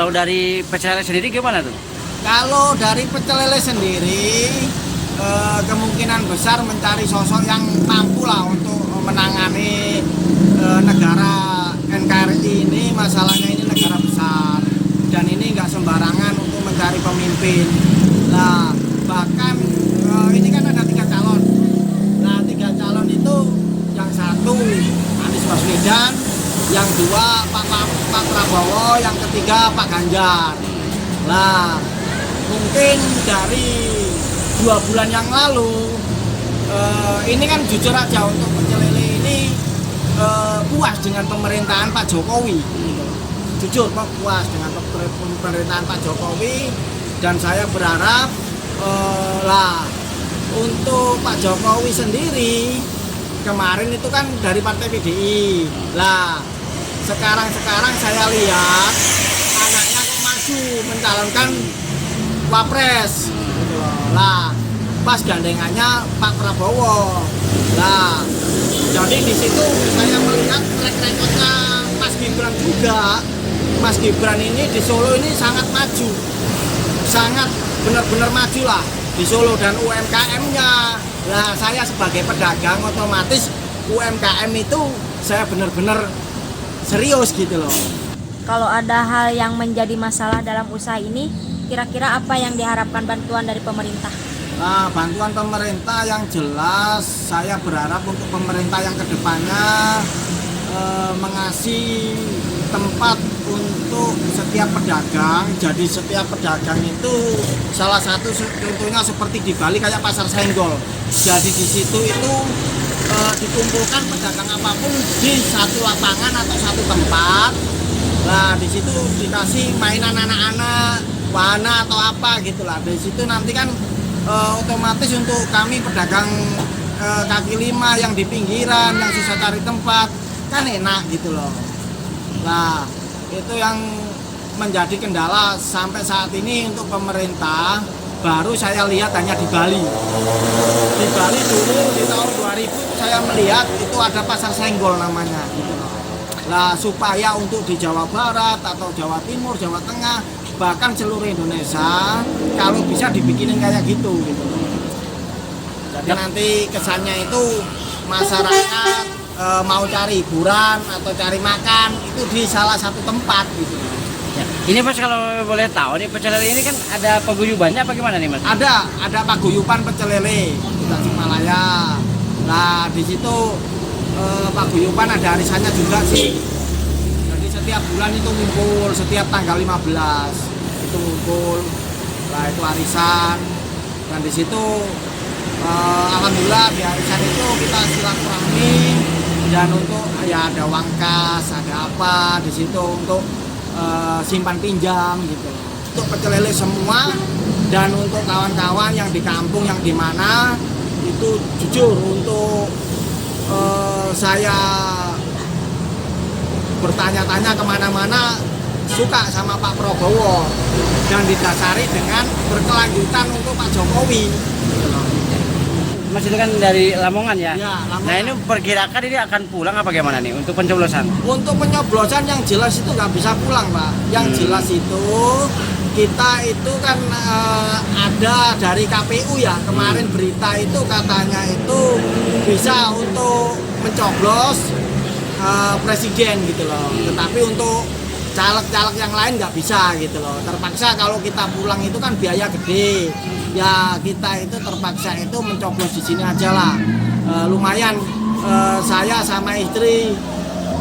Kalau dari pecel lele sendiri gimana tuh? Kalau dari pecel lele sendiri, kemungkinan besar mencari sosok yang mampu lah untuk menangani negara NKRI ini. Masalahnya ini negara besar dan ini nggak sembarangan untuk mencari pemimpin. Nah, bahkan ini kan ada 3 calon. Nah, 3 calon itu yang satu Anies Baswedan, yang 2 Pak Prabowo, yang ketiga Pak Ganjar. Nah, mungkin dari 2 bulan yang lalu ini kan jujur aja untuk pecel lele ini puas dengan pemerintahan Pak Jokowi. Jujur Pak, puas dengan pemerintahan Pak Jokowi, dan saya berharap untuk Pak Jokowi sendiri kemarin itu kan dari Partai PDI. Lah, sekarang saya lihat anaknya kok maju mencalonkan Wapres. Gitu loh. Lah, pas gandengannya Pak Prabowo. Lah, jadi di situ saya melihat track recordnya Mas Gibran juga. Mas Gibran ini di Solo ini sangat maju, sangat benar-benar maju lah di Solo, dan UMKM-nya. Nah, saya sebagai pedagang otomatis UMKM itu saya benar-benar serius gitu loh. Kalau ada hal yang menjadi masalah dalam usaha ini, kira-kira apa yang diharapkan bantuan dari pemerintah? Nah, bantuan pemerintah yang jelas saya berharap untuk pemerintah yang kedepannya mengasih tempat untuk setiap pedagang. Jadi setiap pedagang itu salah satu contohnya seperti di Bali kayak pasar senggol. Jadi di situ itu dikumpulkan pedagang apapun di satu lapangan atau satu tempat. Nah, di situ dikasih mainan anak-anak, wahana atau apa gitulah. Di situ nanti kan otomatis untuk kami pedagang kaki lima yang di pinggiran, yang susah cari tempat, kan enak gitu loh. Nah, itu yang menjadi kendala sampai saat ini untuk pemerintah. Baru saya lihat hanya di Bali. Di Bali dulu di tahun 2000 saya melihat itu ada pasar senggol namanya gitu loh. Nah, supaya untuk di Jawa Barat atau Jawa Timur, Jawa Tengah, bahkan seluruh Indonesia kalau bisa dibikinin kayak gitu gitu loh. Jadi nanti kesannya itu masyarakat mau cari hiburan atau cari makan itu di salah satu tempat gitu. Ya. Ini Mas, kalau boleh tahu nih pecel lele ini kan ada paguyubannya apa gimana nih Mas? Ada paguyuban pecel lele di Tasikmalaya. Nah, di situ paguyuban ada arisannya juga sih. Jadi setiap bulan itu ngumpul, setiap tanggal 15 itu ngumpul. Nah, itu arisan. Dan di situ alhamdulillah di arisan itu kita silaturahmi, dan untuk ya ada uang kas, ada apa di situ untuk simpan pinjam gitu. Untuk pecel lele semua, dan untuk kawan-kawan yang di kampung yang di mana itu jujur untuk saya bertanya-tanya kemana-mana suka sama Pak Prabowo, dan didasari dengan berkelanjutan untuk Pak Jokowi. Mas, itu kan dari Lamongan ya? Ya, Lamongan. Nah, ini perkirakan ini akan pulang apa gimana nih untuk pencoblosan? Untuk penyoblosan yang jelas itu nggak bisa pulang, Pak. Yang jelas itu kita itu kan ada dari KPU ya, kemarin berita itu katanya itu bisa untuk mencoblos presiden gitu loh. Tetapi untuk caleg-caleg yang lain nggak bisa gitu loh. Terpaksa kalau kita pulang itu kan biaya gede. Ya, kita itu terpaksa itu mencoblos di sini aja lah. Lumayan saya sama istri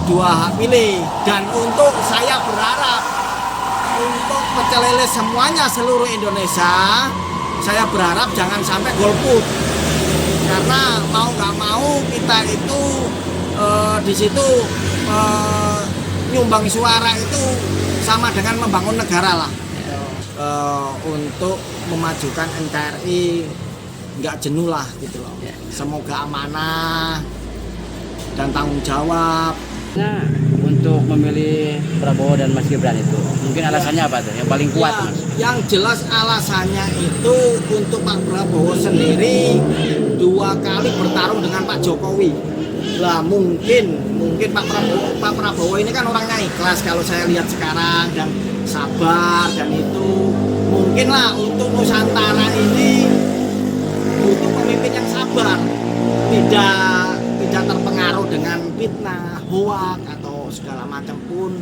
2 hak pilih, dan untuk saya berharap untuk pecel lele semuanya seluruh Indonesia, saya berharap jangan sampai golput, karena mau nggak mau kita itu di situ nyumbang suara itu sama dengan membangun negara lah. Untuk memajukan NKRI nggak jenuh lah gitu loh. Semoga amanah dan tanggung jawab. Nah, untuk memilih Prabowo dan Mas Gibran itu mungkin alasannya apa tuh yang paling kuat Ya, Mas? yang jelas alasannya itu untuk Pak Prabowo sendiri 2 kali bertarung dengan Pak Jokowi. Lah mungkin Pak Prabowo ini kan orangnya ikhlas kalau saya lihat sekarang, dan sabar, dan itu mungkinlah untuk Nusantara ini butuh pemimpin yang sabar, tidak terpengaruh dengan fitnah, hoak atau segala macam pun.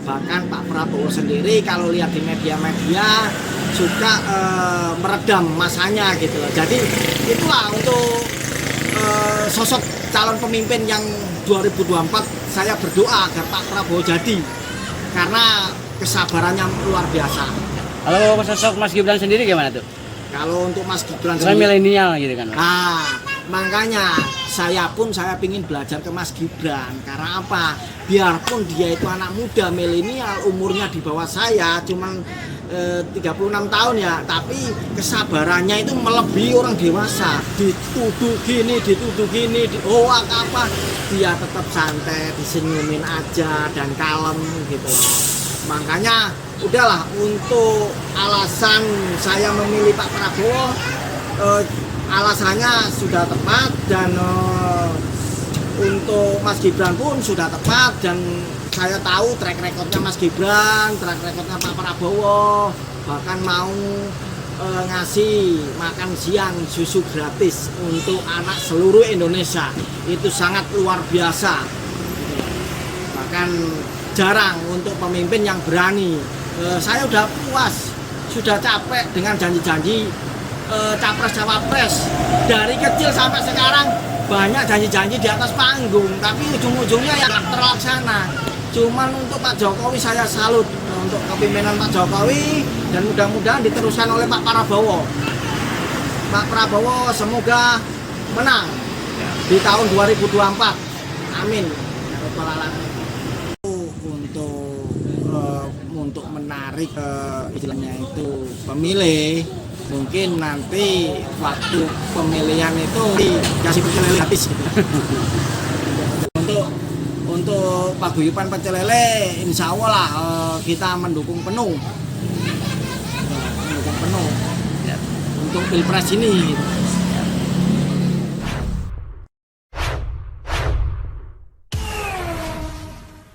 Bahkan Pak Prabowo sendiri kalau lihat di media-media suka meredam masanya gitu loh. Jadi itulah untuk sosok calon pemimpin yang 2024 saya berdoa agar Pak Prabowo jadi, karena kesabarannya luar biasa. Kalau sosok Mas Gibran sendiri gimana tuh? Kalau untuk Mas Gibran Saya sendiri, milenial gitu kan, Mas. makanya saya pingin belajar ke Mas Gibran. Karena apa? Biarpun dia itu anak muda milenial, umurnya di bawah saya cuman 36 tahun ya, tapi kesabarannya itu melebihi orang dewasa. Dituduh gini, hoak apa, dia tetap santai, disenyumin aja dan kalem gitu loh. Makanya udahlah, untuk alasan saya memilih Pak Prabowo, alasannya sudah tepat, dan untuk Mas Gibran pun sudah tepat, dan saya tahu track recordnya Mas Gibran, track recordnya Pak Prabowo, bahkan mau ngasih makan siang susu gratis untuk anak seluruh Indonesia. Itu sangat luar biasa, bahkan jarang untuk pemimpin yang berani. Saya udah puas, sudah capek dengan janji-janji capres-cawapres. Dari kecil sampai sekarang banyak janji-janji di atas panggung, tapi ujung-ujungnya ya nggak terlaksana. Cuman untuk Pak Jokowi saya salut, untuk kepemimpinan Pak Jokowi, dan mudah-mudahan diteruskan oleh Pak Prabowo. Pak Prabowo semoga menang di tahun 2024. Amin. Ya Rabbal Alamin. Untuk menarik istilahnya itu pemilih, mungkin nanti waktu pemilihan itu dikasih pecel lele gratis gitu. Untuk paguyuban pecel lele, insya Allah lah kita mendukung penuh untuk pilpres ini gitu.